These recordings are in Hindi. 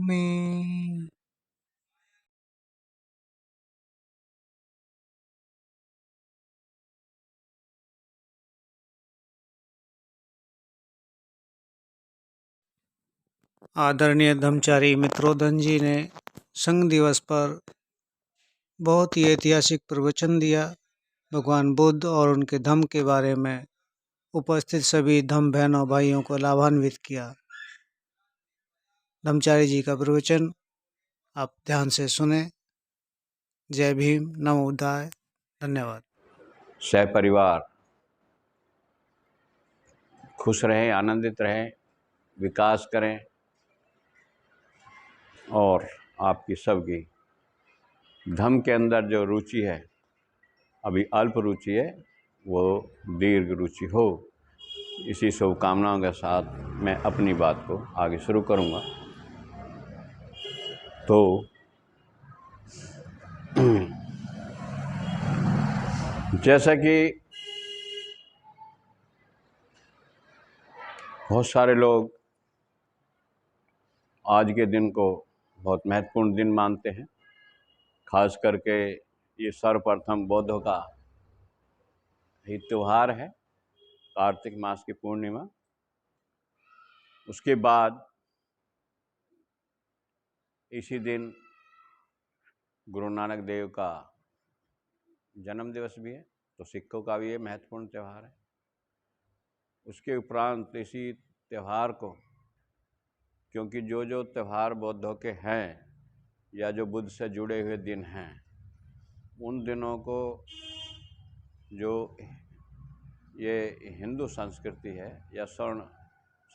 में। आदरणीय धम्मचारी मित्रोदन जी ने संघ दिवस पर बहुत ही ऐतिहासिक प्रवचन दिया। भगवान बुद्ध और उनके धम्म के बारे में उपस्थित सभी धम्म बहनों भाइयों को लाभान्वित किया। धम्मचारी जी का प्रवचन आप ध्यान से सुने। जय भीम, नमो बुद्धाय, धन्यवाद। सहपरिवार खुश रहें, आनंदित रहें, विकास करें और आपकी सबकी धम्म के अंदर जो रुचि है, अभी अल्प रुचि है, वो दीर्घ रुचि हो। इसी शुभकामनाओं के साथ मैं अपनी बात को आगे शुरू करूँगा। तो जैसा कि बहुत सारे लोग आज के दिन को बहुत महत्वपूर्ण दिन मानते हैं, खास करके ये सर्वप्रथम बौद्धों का ही त्यौहार है, कार्तिक मास की पूर्णिमा। उसके बाद इसी दिन गुरु नानक देव का जन्म दिवस भी है, तो सिखों का भी ये महत्वपूर्ण त्यौहार है। उसके उपरांत इसी त्यौहार को, क्योंकि जो जो त्यौहार बौद्धों के हैं या जो बुद्ध से जुड़े हुए दिन हैं, उन दिनों को जो ये हिंदू संस्कृति है या स्वर्ण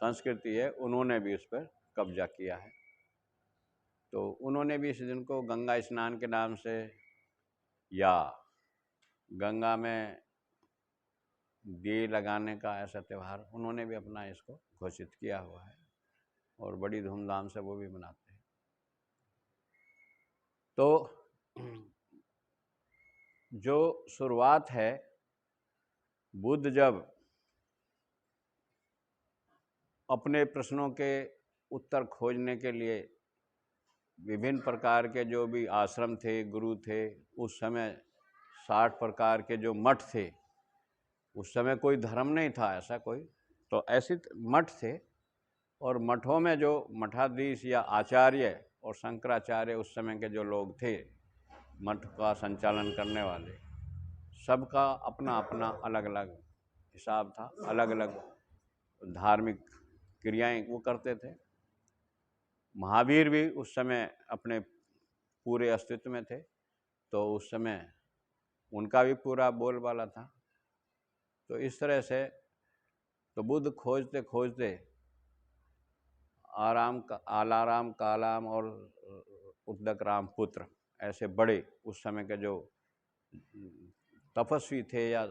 संस्कृति है, उन्होंने भी उस पर कब्जा किया है। तो उन्होंने भी इस दिन को गंगा स्नान के नाम से या गंगा में दिए लगाने का ऐसा त्यौहार उन्होंने भी अपना इसको घोषित किया हुआ है और बड़ी धूमधाम से वो भी मनाते हैं। तो जो शुरुआत है, बुद्ध जब अपने प्रश्नों के उत्तर खोजने के लिए विभिन्न प्रकार के जो भी आश्रम थे, गुरु थे, उस समय 60 प्रकार के जो मठ थे, उस समय कोई धर्म नहीं था ऐसा कोई, तो ऐसे मठ थे। और मठों में जो मठाधीश या आचार्य और शंकराचार्य उस समय के जो लोग थे, मठ का संचालन करने वाले, सबका अपना अपना अलग अलग हिसाब था, अलग अलग धार्मिक क्रियाएं वो करते थे। महावीर भी उस समय अपने पूरे अस्तित्व में थे, तो उस समय उनका भी पूरा बोलबाला था। तो इस तरह से तो बुद्ध खोजते खोजते आलाराम, कालाम और उद्दक राम पुत्र ऐसे बड़े उस समय के जो तपस्वी थे या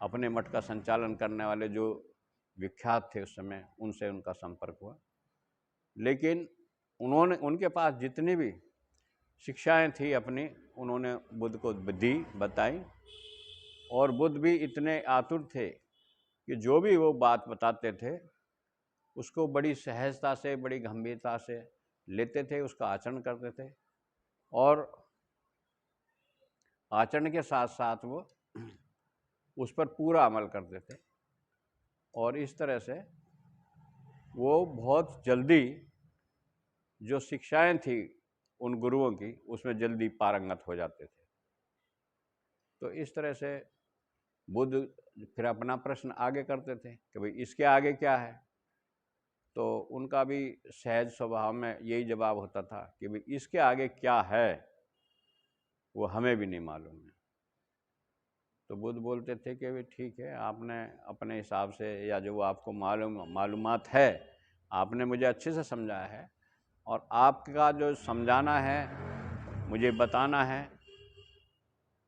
अपने मठ का संचालन करने वाले जो विख्यात थे उस समय, उनसे उनका संपर्क हुआ। लेकिन उनके पास जितनी भी शिक्षाएं थी अपनी, उन्होंने बुद्ध को दी, बताई। और बुद्ध भी इतने आतुर थे कि जो भी वो बात बताते थे उसको बड़ी सहजता से, बड़ी गंभीरता से लेते थे, उसका आचरण करते थे और आचरण के साथ साथ वो उस पर पूरा अमल करते थे। और इस तरह से वो बहुत जल्दी जो शिक्षाएं थी उन गुरुओं की, उसमें जल्दी पारंगत हो जाते थे। तो इस तरह से बुद्ध फिर अपना प्रश्न आगे करते थे कि भाई इसके आगे क्या है। तो उनका भी सहज स्वभाव में यही जवाब होता था कि भाई इसके आगे क्या है वो हमें भी नहीं मालूम है। तो बुद्ध बोलते थे कि भाई ठीक है, आपने अपने हिसाब से या जो आपको मालूमात है, आपने मुझे अच्छे से समझाया है, और आपका जो समझाना है, मुझे बताना है,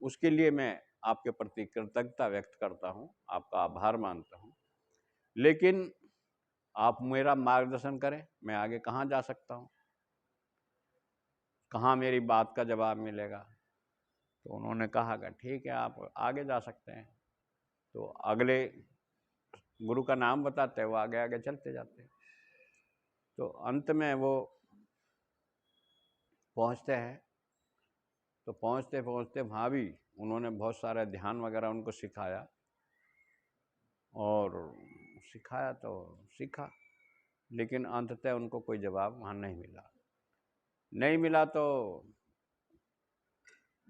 उसके लिए मैं आपके प्रति कृतज्ञता व्यक्त करता हूँ, आपका आभार मानता हूँ। लेकिन आप मेरा मार्गदर्शन करें, मैं आगे कहाँ जा सकता हूँ, कहाँ मेरी बात का जवाब मिलेगा। तो उन्होंने कहा कि ठीक है, आप आगे जा सकते हैं। तो अगले गुरु का नाम बताते हैं, वो आगे आगे चलते जाते हैं। तो अंत में वो पहुंचते हैं। तो पहुंचते पहुंचते वहाँ भी उन्होंने बहुत सारा ध्यान वगैरह उनको सिखाया, और सिखाया तो सीखा, लेकिन अंततः उनको कोई जवाब वहाँ नहीं मिला। तो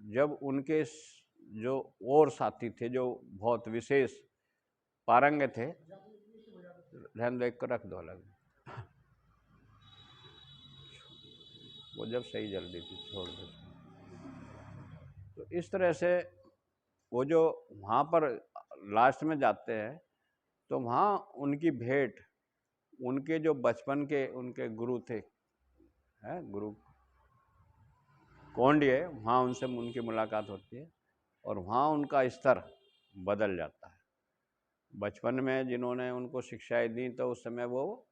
जब उनके जो और साथी थे जो बहुत विशेष पारंग थे, रहने दो, एक को रख दो अलग, वो जब सही जल रही थी छोड़ दो। तो इस तरह से वो जो वहाँ पर लास्ट में जाते हैं, तो वहाँ उनकी भेंट उनके जो बचपन के उनके गुरु थे, गुरु कौंडिन्य, वहाँ उनसे उनकी मुलाकात होती है, और वहाँ उनका स्तर बदल जाता है। बचपन में जिन्होंने उनको शिक्षाएं दी, तो उस समय वो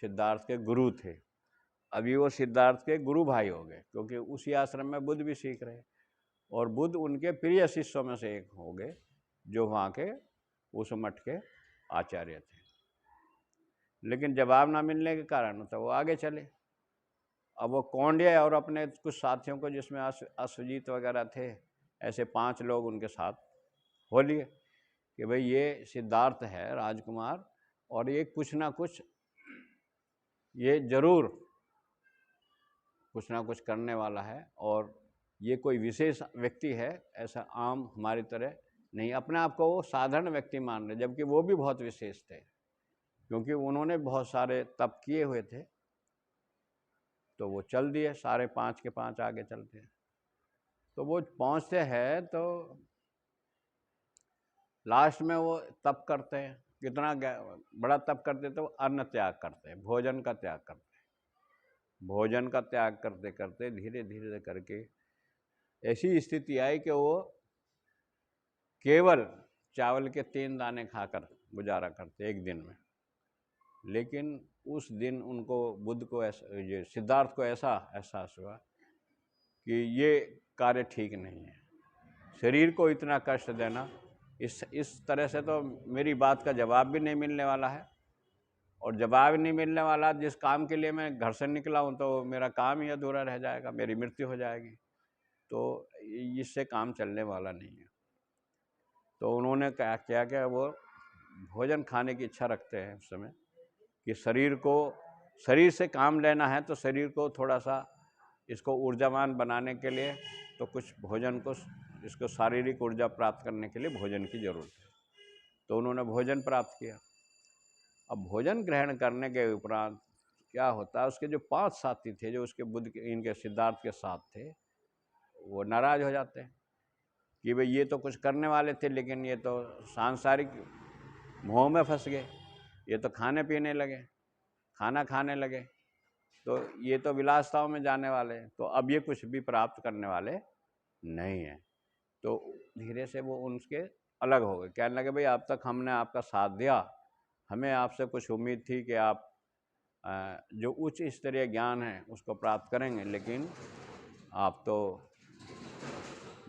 सिद्धार्थ के गुरु थे। अभी वो सिद्धार्थ के गुरु भाई हो गए, क्योंकि उसी आश्रम में बुद्ध भी सीख रहे, और बुद्ध उनके प्रिय शिष्यों में से एक हो गए, जो वहाँ के उस मठ के आचार्य थे। लेकिन जवाब ना मिलने के कारण तो वो आगे चले। अब वो कौंडिन्य और अपने कुछ साथियों को, जिसमें अश्वजीत वगैरह थे, ऐसे 5 लोग उनके साथ हो लिए कि भाई ये सिद्धार्थ है राजकुमार, और ये कुछ ना कुछ, ये जरूर कुछ ना कुछ करने वाला है, और ये कोई विशेष व्यक्ति है, ऐसा आम हमारी तरह नहीं। अपने आप को वो साधारण व्यक्ति मान रहे, जबकि वो भी बहुत विशेष थे, क्योंकि उन्होंने बहुत सारे तप किए हुए थे। तो वो चल दिए, सारे 5 के 5 आगे चलते हैं। तो वो पहुँचते हैं, तो लास्ट में वो तप करते हैं, कितना बड़ा तप करते, तो अन्न त्याग करते हैं, भोजन का त्याग करते हैं। भोजन का त्याग करते करते धीरे धीरे करके ऐसी स्थिति आई कि वो केवल चावल के 3 दाने खाकर गुजारा करते एक दिन में। लेकिन उस दिन उनको, बुद्ध को, ऐसा, ये सिद्धार्थ को ऐसा एहसास हुआ कि ये कार्य ठीक नहीं है, शरीर को इतना कष्ट देना, इस तरह से तो मेरी बात का जवाब भी नहीं मिलने वाला है, और जवाब नहीं मिलने वाला, जिस काम के लिए मैं घर से निकला हूँ, तो मेरा काम ही अधूरा रह जाएगा, मेरी मृत्यु हो जाएगी, तो इससे काम चलने वाला नहीं है। तो उन्होंने क्या किया कि वो भोजन खाने की इच्छा रखते हैं उस समय, कि शरीर से काम लेना है, तो शरीर को थोड़ा सा इसको ऊर्जावान बनाने के लिए, तो कुछ भोजन को, इसको शारीरिक ऊर्जा प्राप्त करने के लिए भोजन की जरूरत है। तो उन्होंने भोजन प्राप्त किया। अब भोजन ग्रहण करने के उपरांत क्या होता है, उसके जो 5 साथी थे, जो उसके बुद्ध के, इनके सिद्धार्थ के साथ थे, वो नाराज हो जाते हैं कि भाई ये तो कुछ करने वाले थे, लेकिन ये तो सांसारिक मोह में फंस गए, ये तो खाने पीने लगे, खाना खाने लगे, तो ये तो विलासताओं में जाने वाले, तो अब ये कुछ भी प्राप्त करने वाले नहीं हैं। तो धीरे से वो उनके अलग हो गए, कहने लगे भाई अब तक हमने आपका साथ दिया, हमें आपसे कुछ उम्मीद थी कि आप जो उच्च स्तरीय ज्ञान है उसको प्राप्त करेंगे, लेकिन आप तो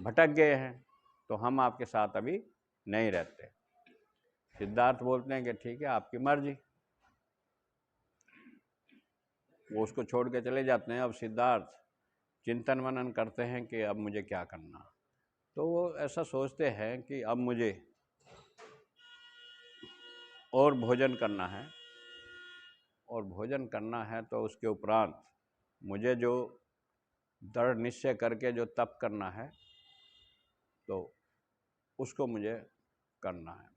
भटक गए हैं, तो हम आपके साथ अभी नहीं रहते। सिद्धार्थ बोलते हैं कि ठीक है, आपकी मर्जी। वो उसको छोड़ के चले जाते हैं। अब सिद्धार्थ चिंतन मनन करते हैं कि अब मुझे क्या करना। तो वो ऐसा सोचते हैं कि अब मुझे और भोजन करना है, और भोजन करना है तो उसके उपरांत मुझे जो दृढ़ निश्चय करके जो तप करना है, तो उसको मुझे करना है।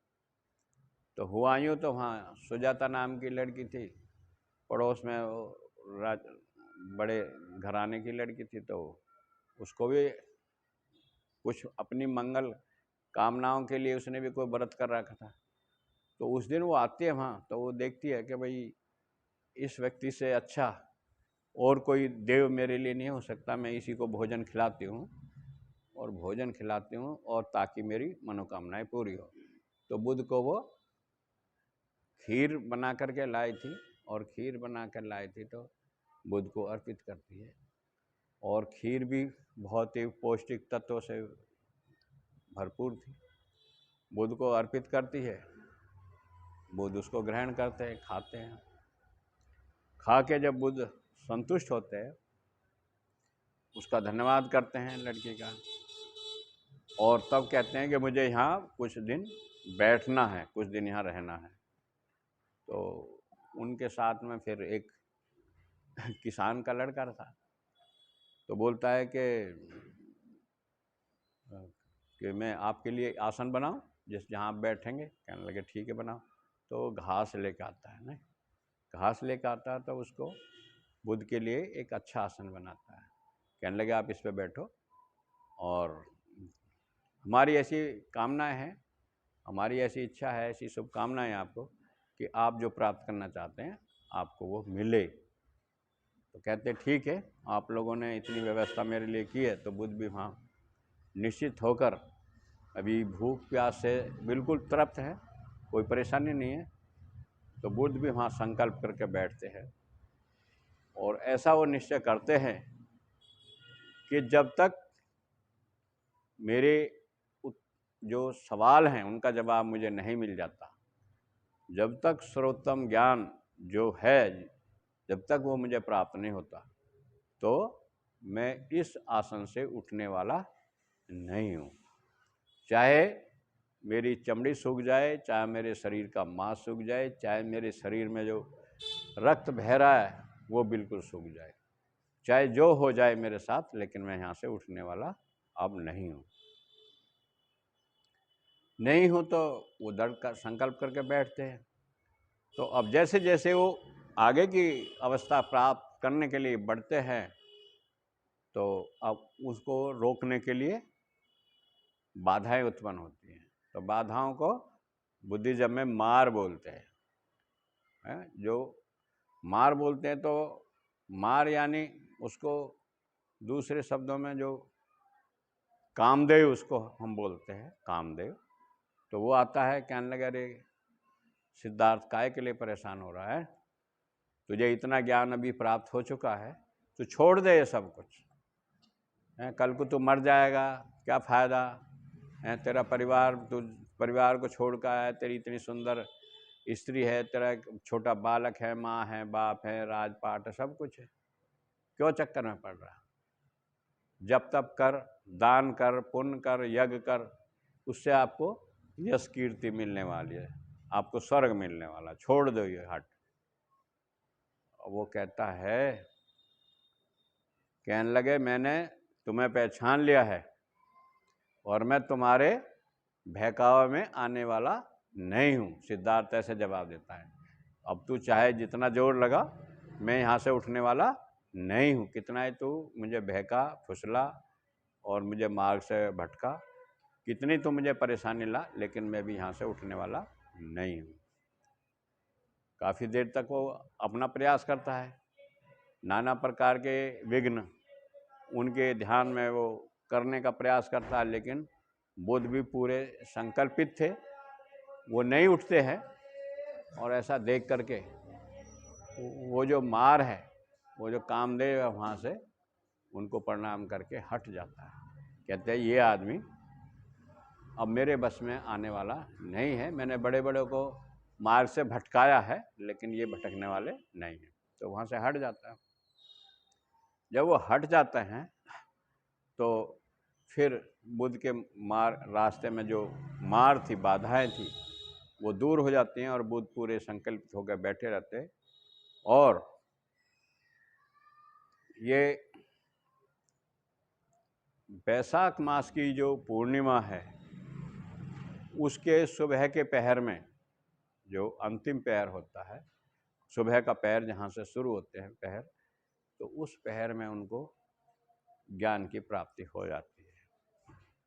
तो हुआ यूँ, तो वहाँ सुजाता नाम की लड़की थी, पड़ोस में बड़े घराने की लड़की थी, तो उसको भी कुछ अपनी मंगल कामनाओं के लिए उसने भी कोई व्रत कर रखा था। तो उस दिन वो आती है वहाँ, तो वो देखती है कि भाई इस व्यक्ति से अच्छा और कोई देव मेरे लिए नहीं हो सकता, मैं इसी को भोजन खिलाती हूँ, और भोजन खिलाती हूँ, और ताकि मेरी मनोकामनाएं पूरी हो। तो बुद्ध को वो खीर बना करके लाई थी, और खीर बना कर लाई थी तो बुद्ध को अर्पित करती है। और खीर भी बहुत ही पौष्टिक तत्वों से भरपूर थी, बुद्ध को अर्पित करती है। बुद्ध उसको ग्रहण करते हैं, खाते हैं। खा के जब बुद्ध संतुष्ट होते हैं, उसका धन्यवाद करते हैं लड़की का, और तब कहते हैं कि मुझे यहाँ कुछ दिन बैठना है, कुछ दिन यहाँ रहना है। तो उनके साथ में फिर एक किसान का लड़का था, तो बोलता है कि मैं आपके लिए आसन बनाऊं जहाँ आप बैठेंगे। कहने लगे ठीक है बनाओ। तो घास लेके आता है, नहीं घास लेके आता है, तो उसको बुद्ध के लिए एक अच्छा आसन बनाता है। कहने लगे आप इस पे बैठो, और हमारी ऐसी कामनाएं हैं, हमारी ऐसी इच्छा है, ऐसी शुभकामनाएं आपको कि आप जो प्राप्त करना चाहते हैं आपको वो मिले। तो कहते ठीक है, आप लोगों ने इतनी व्यवस्था मेरे लिए की है। तो बुद्ध भी वहाँ निश्चित होकर, अभी भूख प्यास से बिल्कुल तृप्त है, कोई परेशानी नहीं है, तो बुद्ध भी वहाँ संकल्प करके बैठते हैं, और ऐसा वो निश्चय करते हैं कि जब तक मेरे जो सवाल हैं उनका जवाब मुझे नहीं मिल जाता, जब तक सर्वोत्तम ज्ञान जो है जब तक वो मुझे प्राप्त नहीं होता, तो मैं इस आसन से उठने वाला नहीं हूँ। चाहे मेरी चमड़ी सूख जाए, चाहे मेरे शरीर का मांस सूख जाए, चाहे मेरे शरीर में जो रक्त बह रहा है वो बिल्कुल सूख जाए, चाहे जो हो जाए मेरे साथ, लेकिन मैं यहाँ से उठने वाला अब नहीं हूँ। नहीं हूँ तो वो दृढ़ कर संकल्प करके बैठते हैं। तो अब जैसे जैसे वो आगे की अवस्था प्राप्त करने के लिए बढ़ते हैं, तो अब उसको रोकने के लिए बाधाएं उत्पन्न होती हैं। तो बाधाओं को बुद्धिज्म में मार बोलते हैं। जो मार बोलते हैं, तो मार यानी उसको दूसरे शब्दों में जो कामदेव, उसको हम बोलते हैं कामदेव। तो वो आता है, कहने लगा अरे सिद्धार्थ काय के लिए परेशान हो रहा है, तुझे इतना ज्ञान अभी प्राप्त हो चुका है, तो छोड़ दे ये सब कुछ। कल को तू मर जाएगा, क्या फ़ायदा है, तेरा परिवार, तू परिवार को छोड़ कर आया, तेरी इतनी सुंदर स्त्री है, तेरा छोटा बालक है, माँ है, बाप है, राजपाट है, सब कुछ है, क्यों चक्कर में पड़ रहा। जब तब कर, दान कर, पुण्य कर, यज्ञ कर, उससे आपको यश कीर्ति मिलने वाली है, आपको स्वर्ग मिलने वाला, छोड़ दो ये हट। वो कहता है, कहने लगे मैंने तुम्हें पहचान लिया है और मैं तुम्हारे बहकावे में आने वाला नहीं हूँ। सिद्धार्थ ऐसे जवाब देता है, अब तू चाहे जितना जोर लगा, मैं यहाँ से उठने वाला नहीं हूँ। कितना ही तू मुझे बहका, फुसला और मुझे मार्ग से भटका, कितनी तू मुझे परेशानी ला, लेकिन मैं भी यहाँ से उठने वाला नहीं हूँ। काफ़ी देर तक वो अपना प्रयास करता है, नाना प्रकार के विघ्न उनके ध्यान में वो करने का प्रयास करता है, लेकिन बुद्ध भी पूरे संकल्पित थे, वो नहीं उठते हैं। और ऐसा देख करके वो जो मार है, वो जो कामदेव है, वहाँ से उनको प्रणाम करके हट जाता है। कहते हैं ये आदमी अब मेरे बस में आने वाला नहीं है, मैंने बड़े बड़े को मार्ग से भटकाया है, लेकिन ये भटकने वाले नहीं हैं। तो वहाँ से हट जाता है। जब वो हट जाते हैं, तो फिर बुद्ध के रास्ते में जो मार थी, बाधाएं थी, वो दूर हो जाती हैं, और बुद्ध पूरे संकल्पित होकर बैठे रहते हैं। और ये बैसाख मास की जो पूर्णिमा है, उसके सुबह के पहर में, जो अंतिम पहर होता है, सुबह का पहर जहाँ से शुरू होते हैं पहर, तो उस पहर में उनको ज्ञान की प्राप्ति हो जाती है,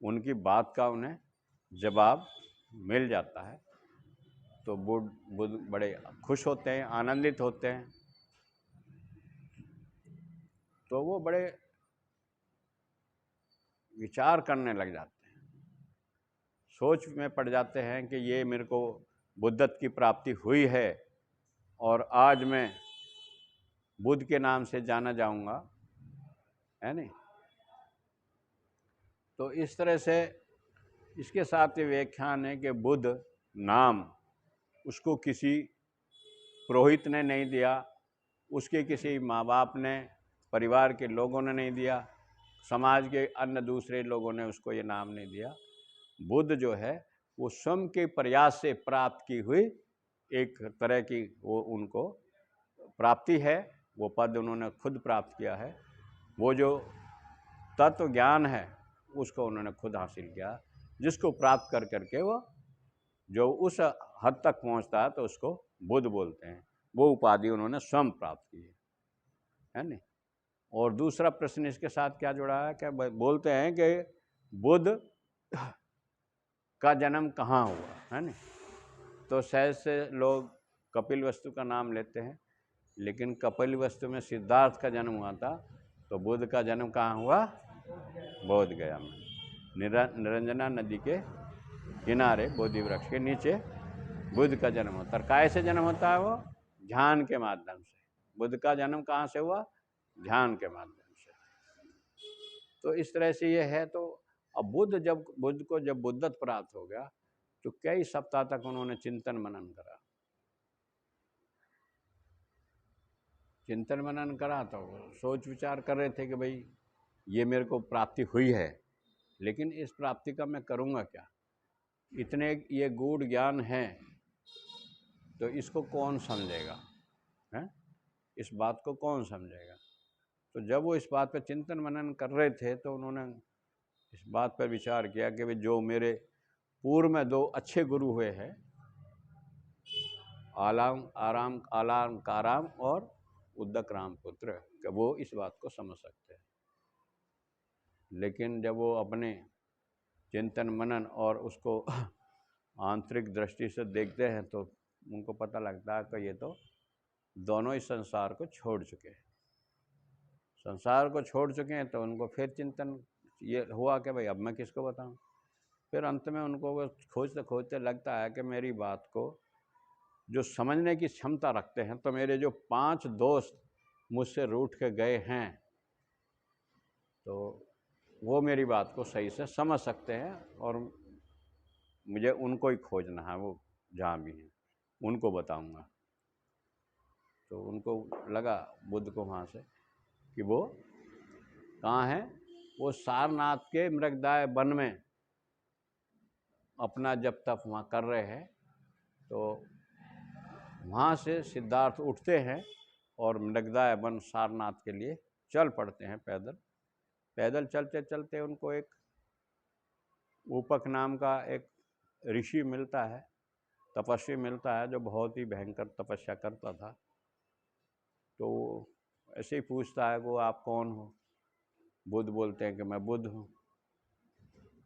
उनकी बात का उन्हें जवाब मिल जाता है। तो बुद्ध बड़े खुश होते हैं, आनंदित होते हैं। तो वो बड़े विचार करने लग जाते हैं, सोच में पड़ जाते हैं कि ये मेरे को बुद्धत्व की प्राप्ति हुई है, और आज मैं बुद्ध के नाम से जाना जाऊंगा, है नहीं। तो इस तरह से इसके साथ ये व्याख्यान है कि बुद्ध नाम उसको किसी पुरोहित ने नहीं दिया, उसके किसी माँ बाप ने, परिवार के लोगों ने नहीं दिया, समाज के अन्य दूसरे लोगों ने उसको ये नाम नहीं दिया। बुद्ध जो है वो स्वयं के प्रयास से प्राप्त की हुई एक तरह की वो उनको प्राप्ति है। वो पद उन्होंने खुद प्राप्त किया है। वो जो तत्व ज्ञान है उसको उन्होंने खुद हासिल किया, जिसको प्राप्त कर करके वो जो उस हद तक पहुंचता है तो उसको बुद्ध बोलते हैं। वो उपाधि उन्होंने स्वयं प्राप्त की है नहीं। और दूसरा प्रश्न इसके साथ क्या जुड़ा है, क्या बोलते हैं कि बुद्ध का जन्म कहाँ हुआ है नहीं। तो शायद से लोग कपिल वस्तु का नाम लेते हैं, लेकिन कपिल वस्तु में सिद्धार्थ का जन्म हुआ था, तो बुद्ध का जन्म कहाँ हुआ? बोध गया में, निरंजना नदी के किनारे बोधि वृक्ष के नीचे बुद्ध का जन्म होता है। कैसे जन्म होता है? वो ध्यान के माध्यम से। बुद्ध का जन्म कहाँ से हुआ? ध्यान के माध्यम से। तो इस तरह से ये है। तो अब बुद्ध को जब बुद्धत्व प्राप्त हो गया तो कई सप्ताह तक उन्होंने चिंतन मनन करा। चिंतन मनन करा तो सोच विचार कर रहे थे कि भाई ये मेरे को प्राप्ति हुई है, लेकिन इस प्राप्ति का मैं करूँगा क्या? इतने ये गूढ़ ज्ञान है तो इसको कौन समझेगा है? इस बात को कौन समझेगा? तो जब वो इस बात पर चिंतन मनन कर रहे थे तो उन्होंने इस बात पर विचार किया कि भाई जो मेरे पूर्व में दो अच्छे गुरु हुए हैं, आलाम काराम और उद्दक राम पुत्र, कि वो इस बात को समझ सकते हैं। लेकिन जब वो अपने चिंतन मनन और उसको आंतरिक दृष्टि से देखते हैं तो उनको पता लगता है कि ये तो दोनों ही संसार को छोड़ चुके हैं। संसार को छोड़ चुके हैं तो उनको फिर चिंतन ये हुआ कि भाई अब मैं किसको बताऊं। फिर अंत में उनको वो खोजते खोजते लगता है कि मेरी बात को जो समझने की क्षमता रखते हैं, तो मेरे जो 5 दोस्त मुझसे रूठ के गए हैं तो वो मेरी बात को सही से समझ सकते हैं और मुझे उनको ही खोजना है। वो जहाँ भी हैं उनको बताऊंगा। तो उनको लगा बुद्ध को वहाँ से कि वो कहाँ है? वो सारनाथ के मृगदाय वन में अपना जब तक वहाँ कर रहे हैं। तो वहाँ से सिद्धार्थ उठते हैं और मृगदाय वन सारनाथ के लिए चल पड़ते हैं पैदल। पैदल चलते चलते उनको एक ऊपक नाम का एक ऋषि मिलता है, तपस्वी मिलता है, जो बहुत ही भयंकर तपस्या करता था। तो ऐसे ही पूछता है कि आप कौन हो? बुद्ध बोलते हैं कि मैं बुद्ध हूँ।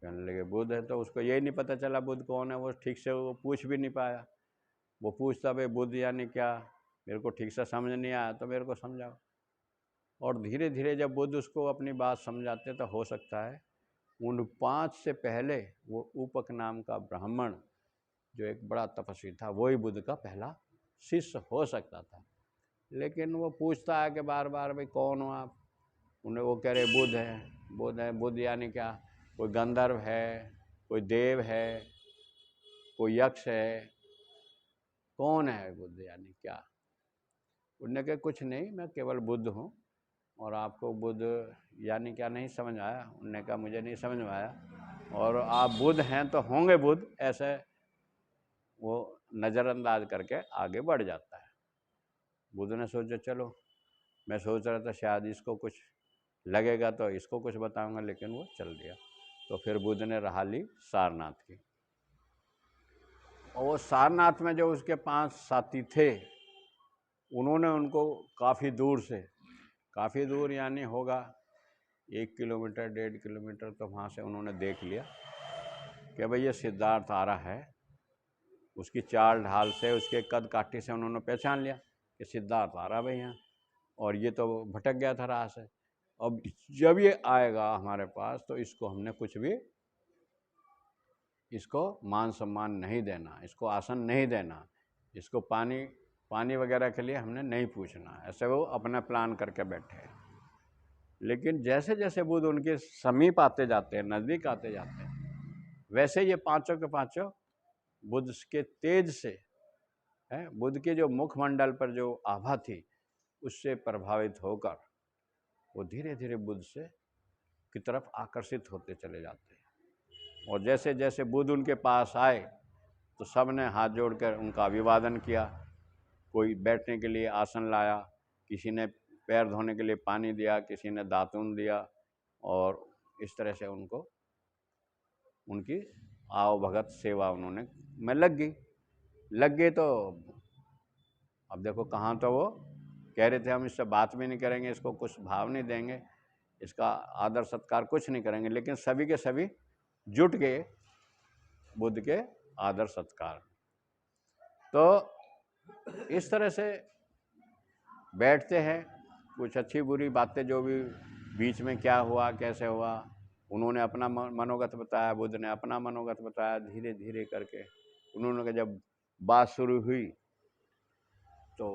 कहने लगे बुद्ध है, तो उसको यही नहीं पता चला बुद्ध कौन है। वो ठीक से वो पूछ भी नहीं पाया। वो पूछता भाई बुद्ध यानी क्या, मेरे को ठीक से समझ नहीं आया तो मेरे को समझाओ। और धीरे धीरे जब बुद्ध उसको अपनी बात समझाते तो हो सकता है उन 5 से पहले वो ऊपक नाम का ब्राह्मण जो एक बड़ा तपस्वी था वही बुद्ध का पहला शिष्य हो सकता था। लेकिन वो पूछता है कि बार बार भाई कौन हो आप? उन्हें वो कह रहे बुद्ध है, बुद्ध है। बुद्ध यानी क्या? कोई गंधर्व है, कोई देव है, कोई यक्ष है, कौन है बुद्ध यानी क्या? उन्होंने कहा कुछ नहीं, मैं केवल बुद्ध हूँ। और आपको बुद्ध यानी क्या नहीं समझ आया? उन्होंने कहा मुझे नहीं समझ में आया। और आप बुद्ध हैं तो होंगे बुद्ध, ऐसे वो नज़रअंदाज करके आगे बढ़ जाता है। बुद्ध ने सोचा चलो, मैं सोच रहा था शायद इसको कुछ लगेगा तो इसको कुछ बताऊंगा, लेकिन वो चल दिया। तो फिर बुद्ध ने राह ली सारनाथ की। और वो सारनाथ में जो उसके 5 साथी थे उन्होंने उनको काफ़ी दूर यानी होगा 1 किलोमीटर 1.5 किलोमीटर, तो वहाँ से उन्होंने देख लिया कि भाई ये सिद्धार्थ आ रहा है। उसकी चाल ढाल से, उसके कद काठी से उन्होंने पहचान लिया कि सिद्धार्थ आ रहा है भाई यहाँ। और ये तो भटक गया था राह से। अब जब ये आएगा हमारे पास तो इसको हमने कुछ भी, इसको मान सम्मान नहीं देना, इसको आसन नहीं देना, इसको पानी वगैरह के लिए हमने नहीं पूछना। ऐसे वो अपना प्लान करके बैठे हैं। लेकिन जैसे जैसे बुद्ध उनके समीप आते जाते हैं, नज़दीक आते जाते हैं, वैसे ये पांचों के पांचों बुद्ध के तेज से है, बुद्ध के जो मुखमंडल पर जो आभा थी उससे प्रभावित होकर वो धीरे धीरे बुद्ध से की तरफ आकर्षित होते चले जाते हैं। और जैसे जैसे बुद्ध उनके पास आए तो सब ने हाथ जोड़कर उनका अभिवादन किया। कोई बैठने के लिए आसन लाया, किसी ने पैर धोने के लिए पानी दिया, किसी ने दातून दिया, और इस तरह से उनको उनकी आओ भगत सेवा उन्होंने में लग गई। तो अब देखो कहाँ तो वो कह रहे थे हम इससे बात भी नहीं करेंगे, इसको कुछ भाव नहीं देंगे, इसका आदर सत्कार कुछ नहीं करेंगे, लेकिन सभी के सभी जुट गए बुद्ध के आदर सत्कार। तो इस तरह से बैठते हैं, कुछ अच्छी बुरी बातें जो भी बीच में क्या हुआ कैसे हुआ, उन्होंने अपना मनोगत बताया, बुद्ध ने अपना मनोगत बताया। धीरे धीरे करके उन्होंने जब बात शुरू हुई तो